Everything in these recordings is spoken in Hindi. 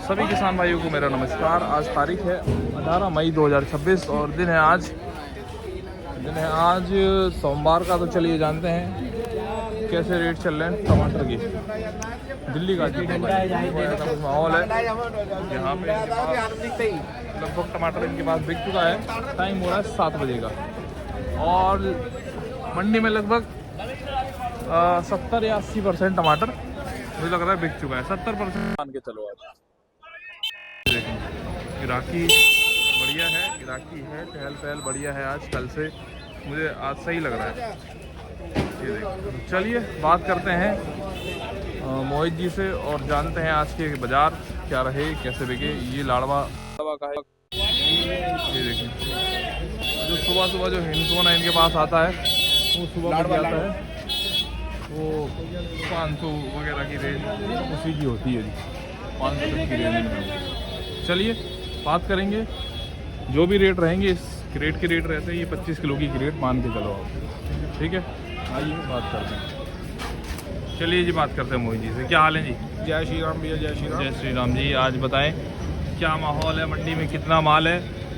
सभी किसान भाइयों को मेरा नमस्कार। आज तारीख है 18 मई 2026 और दिन है आज सोमवार का। तो चलिए जानते हैं कैसे रेट चल रहे हैं टमाटर की। दिल्ली का माहौल है यहाँ पे। लगभग टमाटर इनके पास बिक चुका है। टाइम हो रहा है 7 बजे का और मंडी में लगभग 70 या 80% टमाटर मुझे लग रहा है बिक चुका है। 70% मान के चलो। आज गिराकी बढ़िया है, गिराकी है, चहल पहल बढ़िया है आज कल से। मुझे आज सही लग रहा है। ये देखो, चलिए बात करते हैं मोहित जी से और जानते हैं आज के बाजार क्या रहे, कैसे बिके। ये लाड़वा का है। ये देखिए, जो सुबह जो हिंदुओं इनके पास आता है वो सुबह में आता है, वो 500 वगैरह की रेंज उसी की होती है जी। 500 तक की रेंज में। चलिए बात करेंगे। जो भी रेट रहेंगे इस क्रेट के रेट रहते हैं। ये 25 किलो की क्रेट मान के चलो आप, ठीक है। आइए बात करते हैं। चलिए जी बात करते हैं मोहित जी से। क्या हाल है जी? जय श्री राम भैया, जय श्री राम। जय श्री राम जी। आज बताएं क्या माहौल है मंडी में, कितना माल है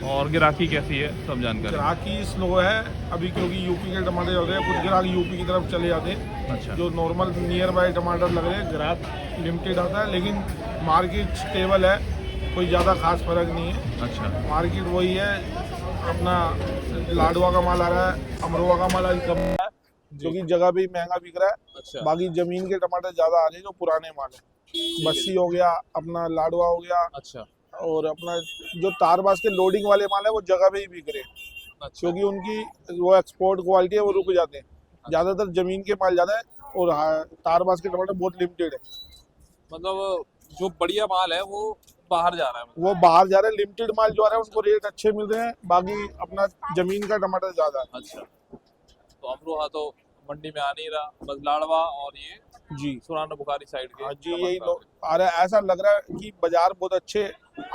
और गिराकी कैसी है, सब जानकारी। ग्राहकी स्लो है अभी क्योंकि यूपी के टमाटर चल रहे हैं। कुछ ग्राहक यूपी की तरफ चले जाते हैं। अच्छा। जो नॉर्मल नियर बाय टमाटर लग रहे हैं ग्राहक लिमिटेड आता है, लेकिन मार्केट स्टेबल है, कोई ज़्यादा खास फर्क नहीं है। अच्छा। मार्केट वही है, अपना लाडवा का माल आ रहा है, अमरोहा का माल आज कम है क्योंकि जगह भी महंगा बिक रहा है। अच्छा। बाकी जमीन के टमाटर ज़्यादा आ रहे हैं जो पुराने माल है। बस्सी हो गया, अपना लाडवा हो गया, अच्छा। और अपना जो तारबाज के लोडिंग वाले माल है वो जगह पे ही बिक रहे हैं। अच्छा। क्योंकि उनकी वो एक्सपोर्ट क्वालिटी है, वो रुक जाते हैं। ज़्यादातर जमीन के माल ज़्यादा है और तारबाज के टमाटर बहुत लिमिटेड है। मतलब जो बढ़िया माल है वो बाहर जा रहा है। वो बाहर जा रहे हैं। लिमिटेड माल जो आ रहा है उनको रेट अच्छे मिल रहे हैं। बाकी अपना जमीन का टमाटर ज़्यादा है। अच्छा। तो अमरोहा तो मंडी में आ नहीं रहा, बस लाड़वा और ये जी सुराना बुखारी साइड के। जी, यही लोग आ रहा है। ऐसा लग रहा है कि बाजार बहुत अच्छे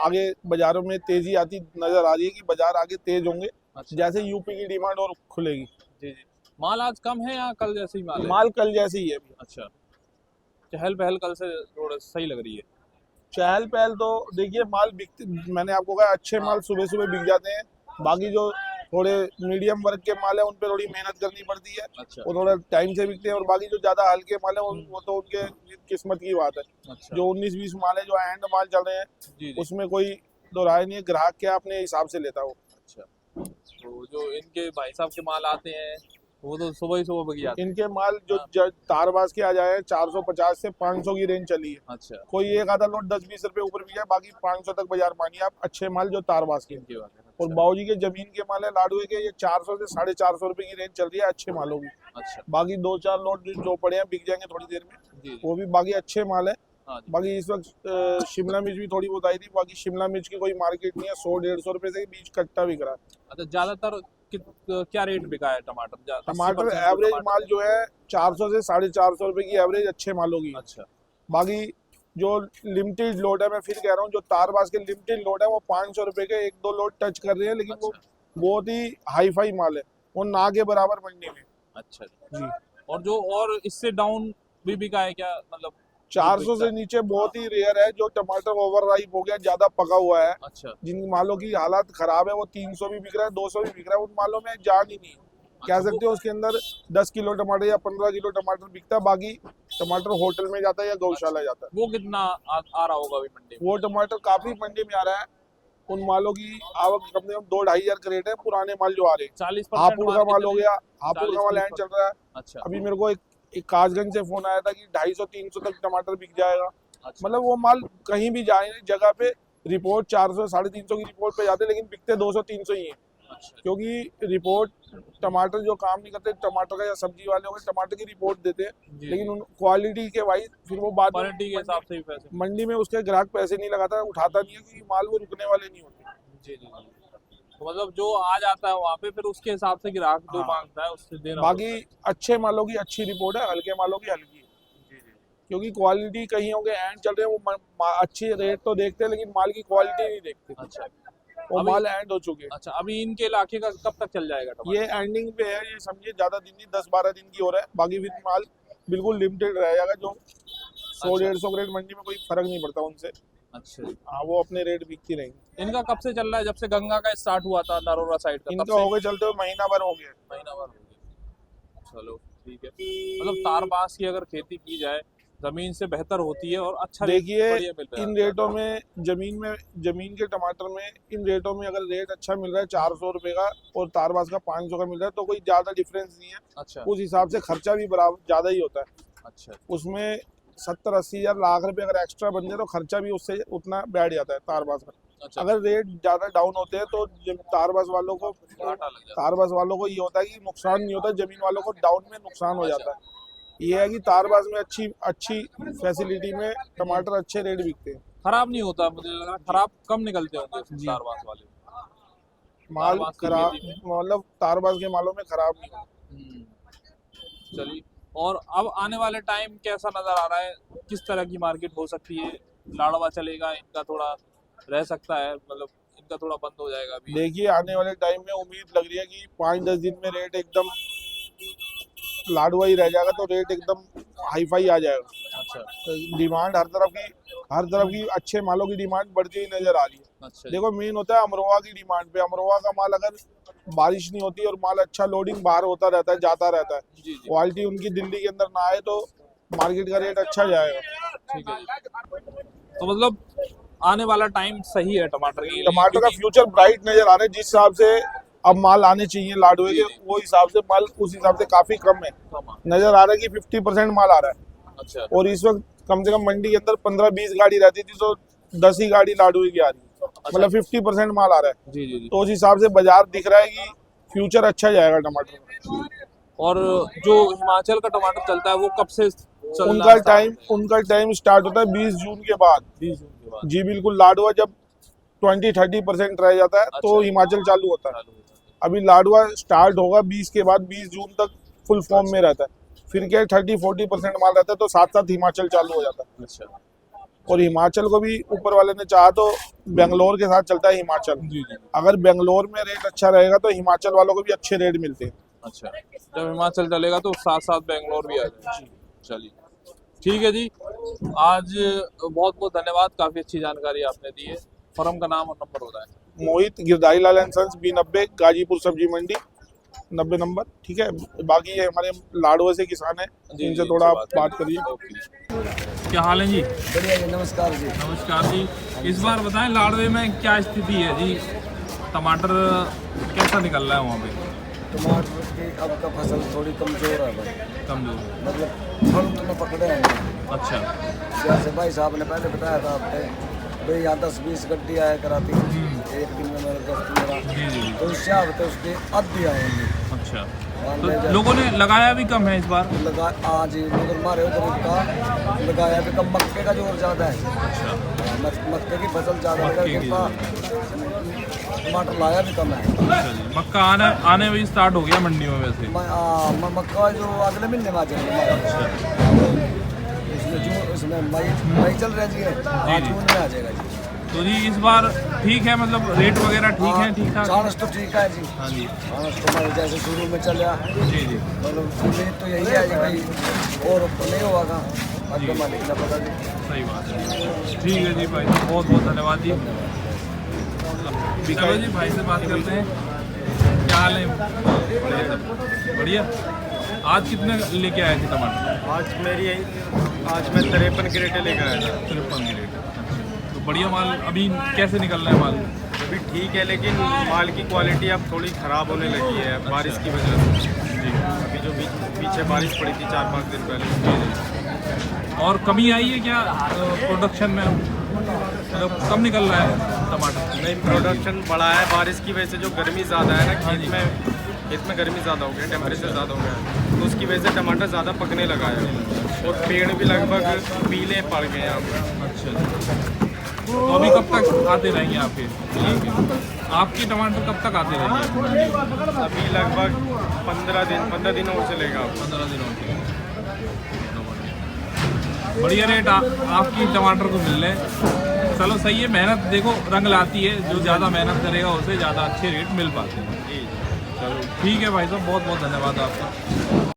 आगे बाजारों में तेजी आती नजर आ रही है कि बाजार आगे तेज होंगे। अच्छा। जैसे यूपी की डिमांड और खुलेगी। जी जी। माल आज कम है या कल जैसे ही माल है? माल कल जैसे ही है। अच्छा। चहल पहल कल से थोड़ा सही लग रही है। चहल पहल तो देखिए, माल बिकते, मैंने आपको कहा अच्छे माल सुबह सुबह बिक जाते हैं। बाकी जो थोड़े मीडियम वर्ग के माल है उन पे थोड़ी मेहनत करनी पड़ती है। अच्छा। वो थोड़ा टाइम से बिकते हैं। और बाकी जो ज्यादा हल्के माल है वो तो उनके किस्मत की बात है। अच्छा। जो 19-20 माल है, जो एंड माल चल रहे हैं, जी जी। उसमें कोई दो राय नहीं है। ग्राहक के अपने हिसाब से लेता हो। अच्छा। तो जो इनके भाई साहब के माल आते हैं वो तो सुबह ही सुबह बिक जाते हैं। इनके माल जो तारबाज के आ जाए 450 से 500 की रेंज चली है। अच्छा। कोई एक आधा लोट 10-20 रुपए ऊपर भी है, बाकी 500 तक बाजार मानिए आप। अच्छे माल जो तारबाज के। इनकी बात है। और अच्छा। बाबूजी के जमीन के माल है लाडुए के, ये 400 से 450 रुपए की रेंज चल रही है अच्छे मालों की। अच्छा। बाकी 2-4 लोट जो पड़े हैं बिक जाएंगे थोड़ी देर में। जी जी। वो भी बाकी अच्छे माल है। हाँ जी। बाकी इस वक्त शिमला मिर्च भी थोड़ी बहुत आई थी। बाकी शिमला मिर्च की कोई मार्केट नहीं है। 100-150 रुपए से बीच कट्टा बिक रहा है। अच्छा, ज्यादातर क्या रेट बिका है टमाटर? टमाटर 80% एवरेज टमाटर माल जो है 400 से 450 रुपए की एवरेज अच्छे मालों की। अच्छा। बाकी जो लिमिटेड लोड है, मैं फिर कह रहा हूँ, जो तारबाज के लिमिटेड लोड है वो 500 रुपए के 1-2 लोड टच कर रहे हैं, लेकिन वो बहुत ही हाई फाई माल है। वो ना के बराबर मंडी में। अच्छा जी। और जो और इससे डाउन भी बिका है क्या? मतलब 400 से नीचे बहुत ही रेयर है। जो टमाटर ओवर राइप हो गया, ज्यादा पका हुआ है, अच्छा। जिन मालों की हालत खराब है, वो 300 भी बिक रहा है, 200 भी बिक रहा है। उन मालों में जान ही नहीं। कह सकते हो उसके अंदर 10 किलो टमाटर या 15 किलो टमाटर बिकता है। बाकी टमाटर होटल में जाता है या गौशाला जाता है। वो कितना आ रहा होगा अभी मंडी में? वो टमाटर काफी मंडी में आ रहा है। उन मालों की आवक कम से कम 2-2.5 हजार क्रेट है। पुराने माल जो आ रहे हैं, 40% हापुड़ का माल हो गया, हापुड़ का माल 40-50%। एंड चल रहा है। अच्छा। अभी मेरे को एक कासगंज से फोन आया था कि 250-300 तक टमाटर बिक जाएगा। अच्छा। मतलब वो माल कहीं भी जाए जगह पे रिपोर्ट 400-350 की रिपोर्ट पे जाते, लेकिन बिकते 200-300 ही है। अच्छा। क्योंकि रिपोर्ट टमाटर जो काम नहीं करते, टमाटर का या सब्जी वाले हो गए, टमाटर की रिपोर्ट देते हैं, जी। लेकिन उन क्वालिटी के वाइज फिर वो बाद में क्वालिटी के हिसाब से ही पैसे। मंडी में उसके ग्राहक पैसे नहीं लगाता, उठाता नहीं है, क्योंकि माल वो रुकने वाले नहीं होते। जी जी जी। तो मतलब जो आ जाता है वहाँ पे फिर उसके हिसाब से ग्राहक जो हाँ। मांगता है उससे देना बाकी पड़ता अच्छे मालों की अच्छी रिपोर्ट है, हल्के मालों की हल्की है। है। जी जी। क्योंकि क्वालिटी कहीं हो गए एंड चल रहे हैं, वो अच्छी रेट तो देखते हैं लेकिन माल की क्वालिटी नहीं देखते। अच्छा। वो अभी- माल एंड हो चुके हैं। अच्छा, अभी इनके इलाके का कब तक चल जाएगा टमाटर? ये एंडिंग पे है, ये समझिए ज्यादा दिन नहीं, 10-12 दिन की हो रहा है। बाकी फिर माल बिल्कुल लिमिटेड रहेगा। जो 100-150 ग्रेड मंडी में कोई फर्क नहीं पड़ता उनसे। अच्छा जी। हाँ, वो अपने रेट बिकती रहेंगी। इनका कब से चल रहा है? जब से गंगा का स्टार्ट हुआ था नरोरा साइड का, तब इनका से? हो गए चलते हुए महीना भर हो गया। महीना भर हो गया। चलो ठीक है। मतलब तार बांस की अगर खेती की जाए जमीन से बेहतर होती है और अच्छा रेट देखिए बढ़िया मिल रहा है। इन रेटों में जमीन के टमाटर में इन रेटों में अगर रेट अच्छा मिल रहा है 400 रुपए का और तारबाज का 500 का मिल रहा है तो कोई ज्यादा डिफरेंस नहीं है। अच्छा उस हिसाब से खर्चा भी बराबर ज्यादा ही होता है। अच्छा उसमें 70-80 हजार लाख रुपए अगर एक्स्ट्रा बन जाए तो खर्चा भी उससे उतना बैठ जाता है तारबाज का। अच्छा। अगर रेट ज्यादा डाउन होते हैं तो तारबाज वालों को घाटा लग जाता तारबाज वालों को ये होता है कि नुकसान नहीं होता, जमीन वालों को डाउन में नुकसान हो अच्छा। जाता है। ये है कि तारबाज में अच्छी अच्छी फैसिलिटी में टमाटर अच्छे रेट बिकते हैं। है। खराब नहीं होता, मुझे लग रहा है खराब कम निकलते होंगे जी। तार बांस वाले। माल तारबाज की खराब खेती में। मतलब तारबाज के मालों में खराब नहीं होता। चलिए, और अब आने वाले टाइम कैसा नजर आ रहा है? किस तरह की मार्केट हो सकती है? लाड़वा चलेगा, इनका थोड़ा रह सकता है, मतलब इनका थोड़ा बंद हो जाएगा अभी? देखिए आने वाले टाइम में उम्मीद लग रही है कि 5-10 दिन में रेट एकदम लाडवा ही रह जाएगा तो रेट एकदम हाई फाई आ जाएगा। अच्छा तो डिमांड हर तरफ की अच्छे मालों की डिमांड बढ़ती हुई नजर आ रही है। अच्छा। देखो मेन होता है अमरोहा की डिमांड पे। अमरोहा का माल अगर बारिश नहीं होती और माल अच्छा लोडिंग बाहर होता रहता है जाता रहता है, जी जी क्वालिटी उनकी दिल्ली के अंदर ना आए तो मार्केट का रेट अच्छा जाएगा। ठीक है जी। तो मतलब आने वाला टाइम सही है टमाटर की? टमाटर का फ्यूचर ब्राइट नजर आ रहा है। जिस हिसाब से अब माल आने चाहिए लाडवे के वो हिसाब से माल उस हिसाब से काफी कम है। नजर आ रहा है कि 50% माल आ रहा है। अच्छा और इस वक्त कम से कम मंडी के अंदर 15-20 गाड़ी रहती थी तो 10 ही गाड़ी लाडवे की आ रही है। मतलब 50% माल आ रहा है। जी जी जी। तो उस हिसाब से बाजार दिख रहा है कि फ्यूचर अच्छा जाएगा टमाटर में। और जो हिमाचल का टमाटर चलता है वो कब से चल रहा है? उनका टाइम स्टार्ट होता है 20 जून के बाद। 20 जून के बाद? जी बिल्कुल। लाडवा जब 20-30% रह जाता है तो अच्छा। हिमाचल चालू होता है। अभी लाडवा स्टार्ट होगा 20 के बाद, 20 जून तक फुल फॉर्म में रहता है। फिर क्या 30-40% माल रहता है तो साथ साथ हिमाचल चालू हो जाता है। अच्छा। और हिमाचल को भी ऊपर वाले ने चाहा तो बेंगलोर के साथ चलता है हिमाचल। जी जी। अगर बेंगलोर में रेट अच्छा रहेगा तो हिमाचल वालों को भी अच्छे रेट मिलते हैं। अच्छा, जब हिमाचल चलेगा तो साथ साथ बेंगलोर भी आ जाएगा। चलिए ठीक है जी। आज बहुत बहुत धन्यवाद, काफ़ी अच्छी जानकारी आपने दी है। फर्म का नाम और नंबर होता है? मोहित Girdhari Lal and sons, B90, Ghazipur सब्जी मंडी, 90 नंबर। ठीक है। बाकी ये हमारे लाडवा से किसान है, जी, इनसे जी, थोड़ा इनसे आप बात करिए। ओके। क्या हाल है जी? बढ़िया जी, नमस्कार जी। नमस्कार जी। इस बार बताएं लाड़वे में क्या स्थिति है जी? टमाटर कैसा निकल रहा है वहाँ पे? टमाटर की अब का फसल थोड़ी कमजोर है भाई, कमजोर? मतलब फल तो पकड़े हैं। अच्छा। जैसे भाई साहब ने पहले बताया था आपने भाई यहाँ 10-20 गड्डी आया कराती एक दिन में मेरे 10-15, जी जी। तो उससे आप तो उसके आधी आएंगे। अच्छा, मान तो ले जाए लोगों ने लगाया भी कम है इस बार? लगा आज ही मगर हमारे उधर का लगाया भी कम, मक्के का जोर ज़्यादा है। अच्छा। मक्के की फसल ज़्यादा मक्के है, की टमाटर लाया भी कम है। अच्छा जी। मक्का आने भी स्टार्ट हो गया मंडी में वैसे? मक्का जो अगले महीने में आ जाएगा। इसमें मई चल रहा है, जून में आ जाएगा जी। तो जी इस बार ठीक है, मतलब रेट वगैरह ठीक है? ठीक ठाक? चाणस तो ठीक है जी। हाँ जी। चाणस तो हमारे जैसे शुरू में चला, जी जी। मतलब उम्मीद तो यही है कि भाई और ऊपर नहीं होगा, आगे मालिक ना पता नहीं। सही बात है। ठीक है जी भाई, बहुत बहुत धन्यवाद जी। चलो जी भाई से बात करते हैं। क्या हाल है? बढ़िया। आज कितने लेके आए थे टमाटर? आज मैं 53 क्रेटें लेकर आया था। 53 क्रेट। तो बढ़िया माल अभी कैसे निकल रहा है माल? अभी ठीक है, लेकिन माल की क्वालिटी अब थोड़ी ख़राब होने लगी है बारिश की वजह से। जी। अभी जो पीछे बारिश पड़ी थी 4-5 दिन पहले, और कमी आई है क्या प्रोडक्शन में? मतलब कम निकल रहा है टमाटर? नहीं, प्रोडक्शन बढ़ा है बारिश की वजह से। जो गर्मी ज़्यादा है ना खेत में गर्मी ज़्यादा हो गया, टेम्परेचर ज़्यादा हो गया, तो उसकी वजह से टमाटर ज़्यादा पकने लगा है और पेड़ भी लगभग पीले पड़ गए हैं यहाँ पर। अच्छा। तो अभी कब तक आते रहेंगे आपके टमाटर कब तक आते रहेंगे? अभी लगभग 15 दिन और चलेगा। 15 दिन और चलेगा। बढ़िया रेट आपकी टमाटर को मिल रहे हैं। चलो सही है, मेहनत देखो रंग लाती है। जो ज़्यादा मेहनत करेगा उसे ज़्यादा अच्छे रेट मिल पाते हैं। जी। चलो ठीक है भाई साहब, बहुत बहुत धन्यवाद आपका।